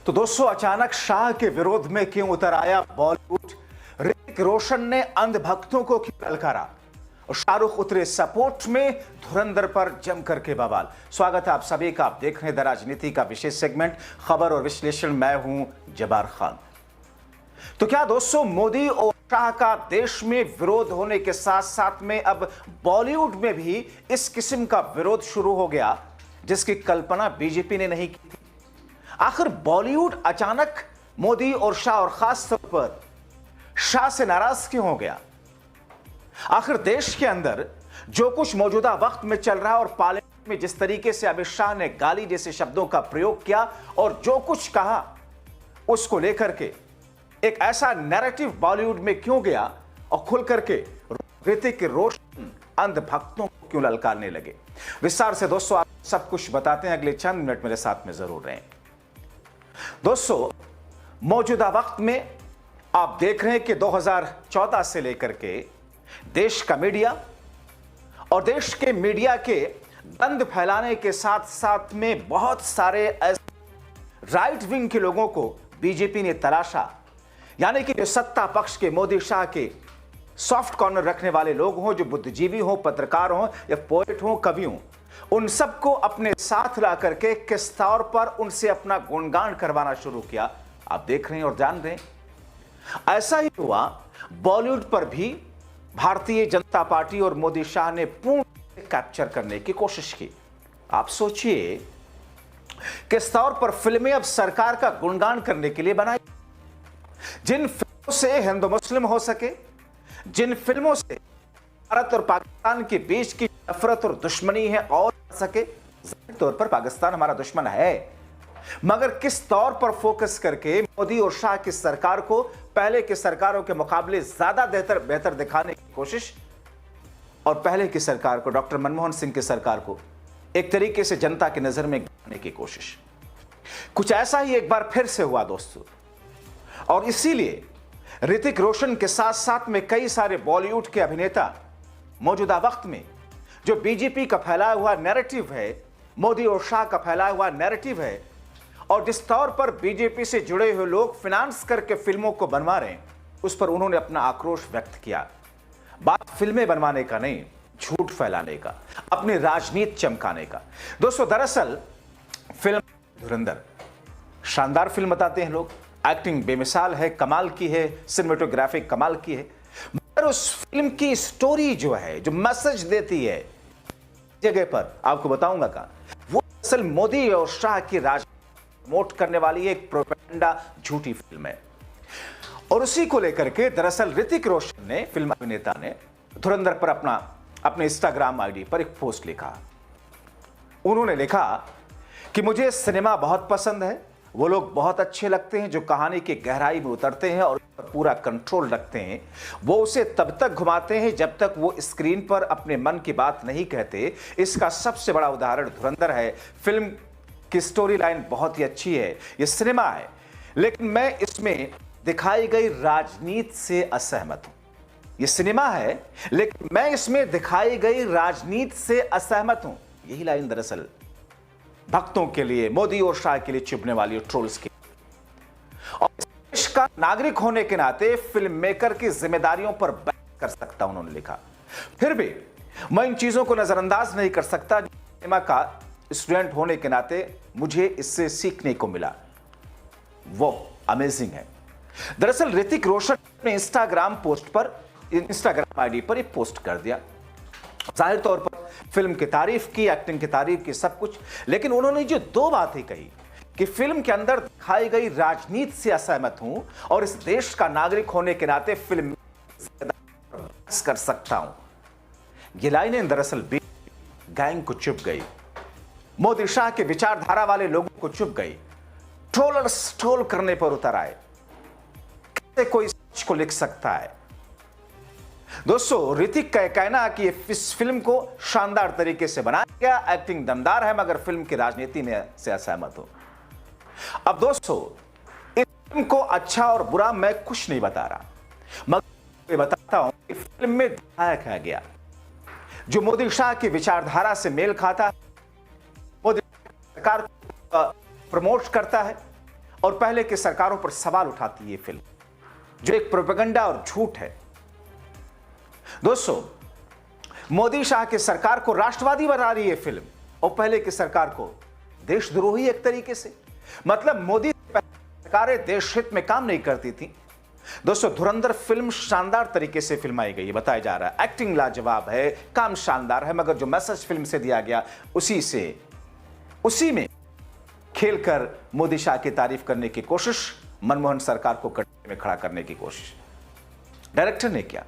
तो दोस्तों, अचानक शाह के विरोध में क्यों उतर आया बॉलीवुड? ऋतिक रोशन ने अंधभक्तों को क्यों ललकारा और शाहरुख उतरे सपोर्ट में धुरंधर पर जमकर के बवाल। स्वागत है आप सभी का। आप देख रहे हैं द राजनीति का विशेष सेगमेंट खबर और विश्लेषण। मैं हूं जबार खान। तो क्या दोस्तों, मोदी और शाह का देश में विरोध होने के साथ साथ में अब बॉलीवुड में भी इस किस्म का विरोध शुरू हो गया जिसकी कल्पना बीजेपी ने नहीं की थी। आखिर बॉलीवुड अचानक मोदी और शाह और खास तौर पर शाह से नाराज क्यों हो गया? आखिर देश के अंदर जो कुछ मौजूदा वक्त में चल रहा है और पार्लियामेंट में जिस तरीके से अमित शाह ने गाली जैसे शब्दों का प्रयोग किया और जो कुछ कहा, उसको लेकर के एक ऐसा नैरेटिव बॉलीवुड में क्यों गया और खुल करके ऋतिक रोशन अंधभक्तों को क्यों ललकारने लगे? विस्तार से दोस्तों आप सब कुछ बताते हैं। अगले चंद मिनट मेरे साथ में जरूर रहें। दोस्तों, मौजूदा वक्त में आप देख रहे हैं कि 2014 से लेकर के देश का मीडिया और देश के मीडिया के गंद फैलाने के साथ साथ में बहुत सारे ऐसे राइट विंग के लोगों को बीजेपी ने तलाशा। यानी कि जो सत्ता पक्ष के मोदी शाह के सॉफ्ट कॉर्नर रखने वाले लोग हों, जो बुद्धिजीवी हों, पत्रकार हों या पोएट हों, कवि हों, उन सबको अपने साथ ला करके किस तौर पर उनसे अपना गुणगान करवाना शुरू किया, आप देख रहे हैं और जान रहे हैं। ऐसा ही हुआ बॉलीवुड पर भी। भारतीय जनता पार्टी और मोदी शाह ने पूर्ण कैप्चर करने की कोशिश की। आप सोचिए किस तौर पर फिल्में अब सरकार का गुणगान करने के लिए बनाई। जिन फिल्मों से हिंदू मुस्लिम हो सके, जिन फिल्मों से भारत और पाकिस्तान के बीच की नफरत और दुश्मनी है और सके। जाहिर तौर पर पाकिस्तान हमारा दुश्मन है, मगर किस तौर पर फोकस करके मोदी और शाह की सरकार को पहले की सरकारों के मुकाबले ज्यादा बेहतर दिखाने की कोशिश, और पहले की सरकार को, डॉक्टर मनमोहन सिंह की सरकार को एक तरीके से जनता की नजर में गिराने की कोशिश। कुछ ऐसा ही एक बार फिर से हुआ दोस्तों। और इसीलिए ऋतिक रोशन के साथ साथ में कई सारे बॉलीवुड के अभिनेता मौजूदा वक्त में जो बीजेपी का फैलाया हुआ नैरेटिव है, मोदी और शाह का फैलाया हुआ नैरेटिव है, और जिस तौर पर बीजेपी से जुड़े हुए लोग फाइनेंस करके फिल्मों को बनवा रहे हैं, उस पर उन्होंने अपना आक्रोश व्यक्त किया। बात फिल्में बनवाने का नहीं, झूठ फैलाने का, अपनी राजनीति चमकाने का। दोस्तों, दरअसल फिल्म धुरंधर शानदार फिल्म बताते हैं लोग। एक्टिंग बेमिसाल है, कमाल की है, सिनेमेटोग्राफी कमाल की है, मगर उस फिल्म की स्टोरी जो है, जो मैसेज देती है, जगह पर आपको बताऊंगा का, वो असल मोदी और शाह की राजनीति प्रमोट करने वाली एक प्रोपेगेंडा झूठी फिल्म है। और उसी को लेकर के दरअसल ऋतिक रोशन ने, फिल्म अभिनेता ने, धुरंधर पर अपने इंस्टाग्राम आईडी पर एक पोस्ट लिखा। उन्होंने लिखा कि मुझे सिनेमा बहुत पसंद है, वो लोग बहुत अच्छे लगते हैं जो कहानी की गहराई में उतरते हैं और उस पर पूरा कंट्रोल रखते हैं। वो उसे तब तक घुमाते हैं जब तक वो स्क्रीन पर अपने मन की बात नहीं कहते। इसका सबसे बड़ा उदाहरण धुरंधर है। फिल्म की स्टोरी लाइन बहुत ही अच्छी है, ये सिनेमा है, लेकिन मैं इसमें दिखाई गई राजनीति से असहमत हूं। ये सिनेमा है, लेकिन मैं इसमें दिखाई गई राजनीति से असहमत हूं। यही लाइन दरअसल भक्तों के लिए, मोदी और शाह के लिए चुभने वाली ट्रोल्स की। और देश का नागरिक होने के नाते फिल्म मेकर की जिम्मेदारियों पर बहस कर सकता, उन्होंने लिखा। फिर भी मैं इन चीजों को नजरअंदाज नहीं कर सकता। सिनेमा का स्टूडेंट होने के नाते मुझे इससे सीखने को मिला, वो अमेजिंग है। दरअसल ऋतिक रोशन ने इंस्टाग्राम आईडी पर एक पोस्ट कर दिया। जाहिर तौर पर फिल्म की तारीफ की, एक्टिंग की तारीफ की, सब कुछ, लेकिन उन्होंने जो दो बातें कही कि फिल्म के अंदर दिखाई गई राजनीति से असहमत हूं और इस देश का नागरिक होने के नाते फिल्म कर सकता हूं, ये लाइनें दरअसल गैंग को चुभ गई, मोदी शाह के विचारधारा वाले लोगों को चुभ गई। ट्रोलर्स ट्रोल करने पर उतर आए। कैसे कोई सच को लिख सकता है? दोस्तों, ऋतिक का कहना है कि इस फिल्म को शानदार तरीके से बनाया गया, एक्टिंग दमदार है, मगर फिल्म की राजनीति में से असहमत हूं। अब दोस्तों, इस फिल्म को अच्छा और बुरा मैं कुछ नहीं बता रहा, मगर बताता हूं कि फिल्म में दिखाया गया जो मोदी शाह की विचारधारा से मेल खाता है, मोदी सरकार प्रमोट करता है और पहले की सरकारों पर सवाल उठाती है ये फिल्म, जो एक प्रोपेगेंडा और झूठ है। दोस्तों, मोदी शाह की सरकार को राष्ट्रवादी बना रही है फिल्म, और पहले की सरकार को देशद्रोही एक तरीके से। मतलब मोदी सरकारें देश हित में काम नहीं करती थी। दोस्तों, धुरंधर फिल्म शानदार तरीके से फिल्माई गई है, बताया जा रहा है। एक्टिंग लाजवाब है, काम शानदार है, मगर जो मैसेज फिल्म से दिया गया उसी में खेलकर मोदी शाह की तारीफ करने की कोशिश, मनमोहन सरकार को कटघरे में खड़ा करने की कोशिश डायरेक्टर ने किया।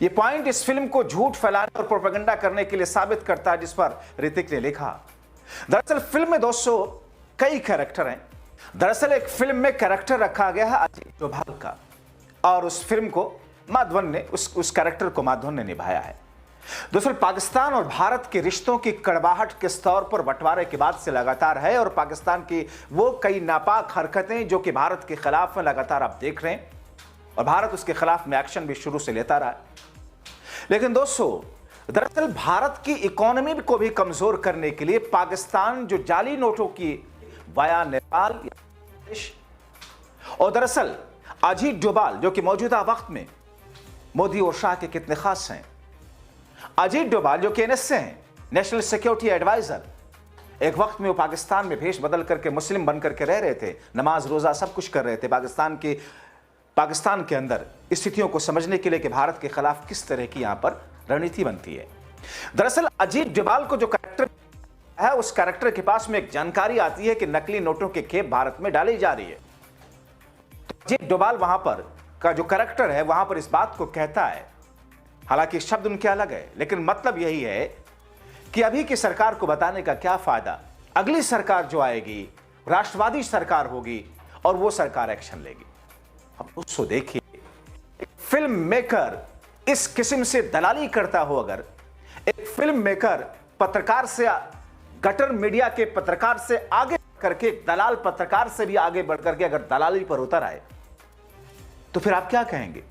यह पॉइंट इस फिल्म को झूठ फैलाने और प्रोपेगेंडा करने के लिए साबित करता है, जिस पर ऋतिक ने लिखा। दरअसल फिल्म में दोस्तों कई कैरेक्टर हैं। दरअसल एक फिल्म में कैरेक्टर रखा गया है अजीत डोभाल का, और उस फिल्म को माधवन ने उस कैरेक्टर को माधवन ने निभाया है। दोस्तों, पाकिस्तान और भारत के रिश्तों की कड़वाहट किस तौर पर बंटवारे के बाद से लगातार है, और पाकिस्तान की वो कई नापाक हरकतें जो कि भारत के खिलाफ में लगातार आप देख रहे हैं, और भारत उसके खिलाफ में एक्शन भी शुरू से लेता रहा है। लेकिन दोस्तों, दरअसल भारत की इकोनॉमी को भी कमजोर करने के लिए पाकिस्तान जो जाली नोटों की वाया नेपाल, और दरअसल अजीत डोभाल जो कि मौजूदा वक्त में मोदी और शाह के कितने खास हैं। अजीत डोभाल जो कि एनएसए हैं, नेशनल सिक्योरिटी एडवाइजर, एक वक्त में वो पाकिस्तान में भेष बदल करके मुस्लिम बन करके रह रहे थे, नमाज रोजा सब कुछ कर रहे थे पाकिस्तान के अंदर स्थितियों को समझने के लिए कि भारत के खिलाफ किस तरह की यहां पर रणनीति बनती है। दरअसल अजीत डोभाल को जो कैरेक्टर है, उस कैरेक्टर के पास में एक जानकारी आती है कि नकली नोटों की खेप भारत में डाली जा रही है। तो अजीत डोभाल वहां पर का जो कैरेक्टर है वहां पर इस बात को कहता है, हालांकि शब्द उनके अलग है, लेकिन मतलब यही है कि अभी की सरकार को बताने का क्या फायदा, अगली सरकार जो आएगी राष्ट्रवादी सरकार होगी और वो सरकार एक्शन लेगी। अब उसको देखिए, फिल्म मेकर इस किस्म से दलाली करता हो, अगर एक फिल्म मेकर पत्रकार से, गटर मीडिया के पत्रकार से आगे करके, दलाल पत्रकार से भी आगे बढ़ करके अगर दलाली पर उतर आए, तो फिर आप क्या कहेंगे।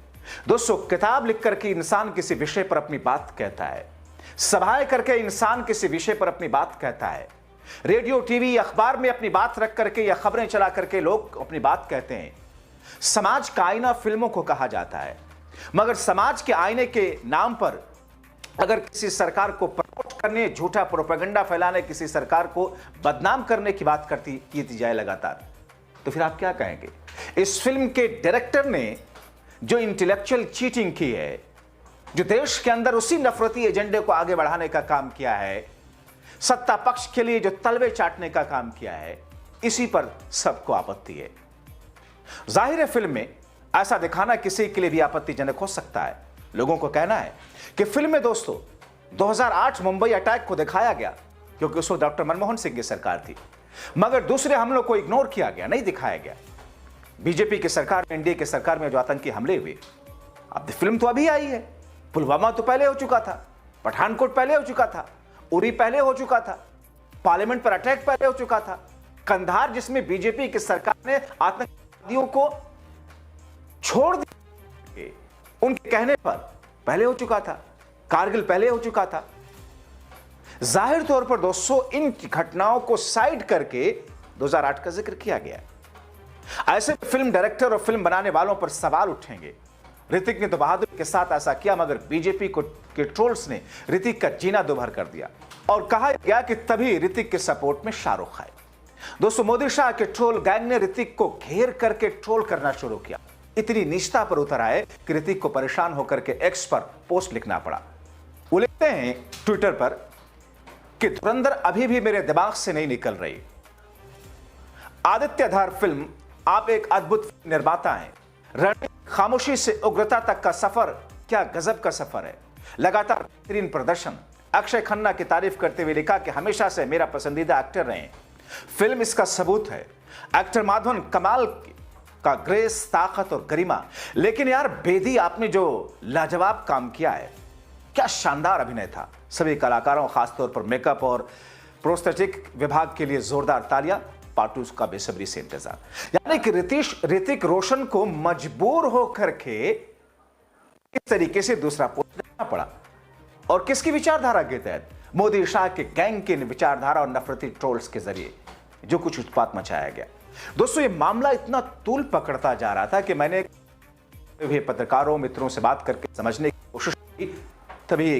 दोस्तों, किताब लिख करके इंसान किसी विषय पर अपनी बात कहता है, सभाएं करके इंसान किसी विषय पर अपनी बात कहता है, रेडियो टीवी अखबार में अपनी बात रख करके या खबरें चला करके लोग अपनी बात कहते हैं। समाज का आईना फिल्मों को कहा जाता है, मगर समाज के आईने के नाम पर अगर किसी सरकार को प्रमोट करने, झूठा प्रोपेगेंडा फैलाने, किसी सरकार को बदनाम करने की बात की जाए लगातार, तो फिर आप क्या कहेंगे। इस फिल्म के डायरेक्टर ने जो इंटेलेक्चुअल चीटिंग की है, जो देश के अंदर उसी नफरती एजेंडे को आगे बढ़ाने का काम किया है, सत्ता पक्ष के लिए जो तलवे चाटने का काम किया है, इसी पर सबको आपत्ति है। जाहिर है फिल्म में ऐसा दिखाना किसी के लिए भी आपत्तिजनक हो सकता है। लोगों को कहना है कि फिल्म में दोस्तों 2008 मुंबई अटैक को दिखाया गया, क्योंकि उस वक्त डॉक्टर मनमोहन सिंह की सरकार थी, मगर दूसरे हमलों को इग्नोर किया गया, नहीं दिखाया गया। बीजेपी की सरकार में, एनडीए की सरकार में जो आतंकी हमले हुए, अब फिल्म तो अभी आई है। पुलवामा तो पहले हो चुका था, पठानकोट पहले हो चुका था, उरी पहले हो चुका था, पार्लियामेंट पर अटैक पहले हो चुका था, कंधार जिसमें बीजेपी की सरकार ने आतंकवादियों को छोड़ दिया उनके कहने पर पहले हो चुका था, कारगिल पहले हो चुका था। जाहिर तौर पर दोस्तों इन घटनाओं को साइड करके 2008 का जिक्र किया गया। ऐसे फिल्म डायरेक्टर और फिल्म बनाने वालों पर सवाल उठेंगे। ऋतिक ने तो बहादुर के साथ ऐसा किया, मगर बीजेपी के ट्रोल्स ने ऋतिक का जीना दोभर कर दिया और कहा गया कि तभी ऋतिक के सपोर्ट में शाहरुख आए। दोस्तों, मोदी शाह के ट्रोल गैंग ने ऋतिक को घेर करके ट्रोल करना शुरू किया। इतनी निष्ठा पर उतर आए कि ऋतिक को परेशान होकर के एक्स पर पोस्ट लिखना पड़ा। वो लिखते हैं ट्विटर पर कि धुरंधर अभी भी मेरे दिमाग से नहीं निकल रही। आदित्यधार फिल्म, आप एक अद्भुत निर्माता हैं। रणनीति, खामोशी से उग्रता तक का सफर, क्या गजब का सफर है। लगातार बेहतरीन प्रदर्शन। अक्षय खन्ना की तारीफ करते हुए लिखा कि हमेशा से मेरा पसंदीदा एक्टर रहे। फिल्म इसका सबूत है। एक्टर माधवन कमाल का ग्रेस, ताकत और गरिमा। लेकिन यार बेदी, आपने जो लाजवाब काम किया है, क्या शानदार अभिनय था। सभी कलाकारों, खासतौर पर मेकअप और प्रोस्थेटिक विभाग के लिए जोरदार तालियां। पार्ट 2 का बेसब्री से इंतजार। यानी कि ऋतिक रोशन को मजबूर होकर के इस तरीके से दूसरा पोस्ट देना पड़ा, और किसकी विचारधारा के तहत? मोदी शाह के गैंग के विचारधारा और नफरती ट्रोल्स के जरिए जो कुछ उत्पात मचाया गया। दोस्तों, ये मामला इतना तूल पकड़ता जा रहा था कि मैंने भी पत्रकारों मित्रों से बात करके समझने की कोशिश की, तभी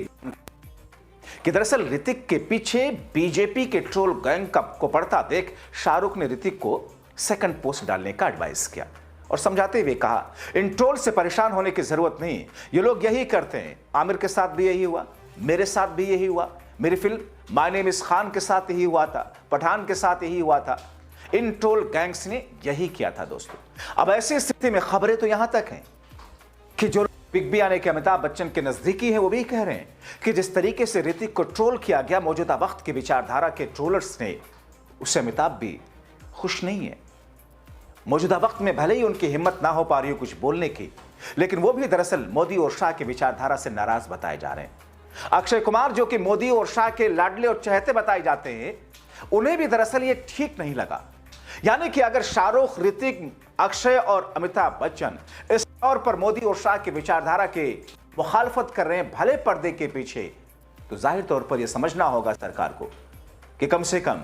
कि दरअसल ऋतिक के पीछे बीजेपी के ट्रोल गैंग को पड़ता देख शाहरुख ने ऋतिक को सेकंड पोस्ट डालने का एडवाइस किया और समझाते हुए कहा, इन ट्रोल से परेशान होने की जरूरत नहीं, ये लोग यही करते हैं। आमिर के साथ भी यही हुआ, मेरे साथ भी यही हुआ, मेरी film my name is Khan के साथ यही हुआ था, पठान के साथ यही हुआ था। इन ट्रोल गैंग्स ने यही किया था दोस्तों। अब ऐसी स्थिति में खबरें तो यहां तक हैं कि जो बिग बी आने के अमिताभ बच्चन के नजदीकी है वो भी कह रहे हैं कि जिस तरीके से ऋतिक को ट्रोल किया गया मौजूदा वक्त के विचारधारा के ट्रोलर्स ने, उससे अमिताभ भी खुश नहीं है। मौजूदा वक्त में भले ही उनकी हिम्मत ना हो पा रही हो कुछ बोलने की, लेकिन वो भी दरअसल मोदी और शाह की विचारधारा से नाराज बताए जा रहे हैं। अक्षय कुमार जो कि मोदी और शाह के लाडले और चहेते बताए जाते हैं, उन्हें भी दरअसल ये ठीक नहीं लगा। यानी कि अगर शाहरुख, ऋतिक, अक्षय और अमिताभ बच्चन इस तौर पर मोदी और शाह की विचारधारा के मुखालफत कर रहे हैं भले पर्दे के पीछे, तो जाहिर तौर पर यह समझना होगा सरकार को कि कम से कम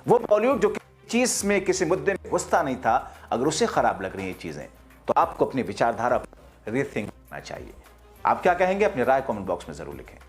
वो बॉलीवुड जो चीज में किसी मुद्दे में घुसता नहीं था, अगर उसे खराब लग रही है चीजें, तो आपको अपनी विचारधारा पर रीथिंक करना चाहिए। आप क्या कहेंगे? अपनी राय कमेंट बॉक्स में जरूर लिखें।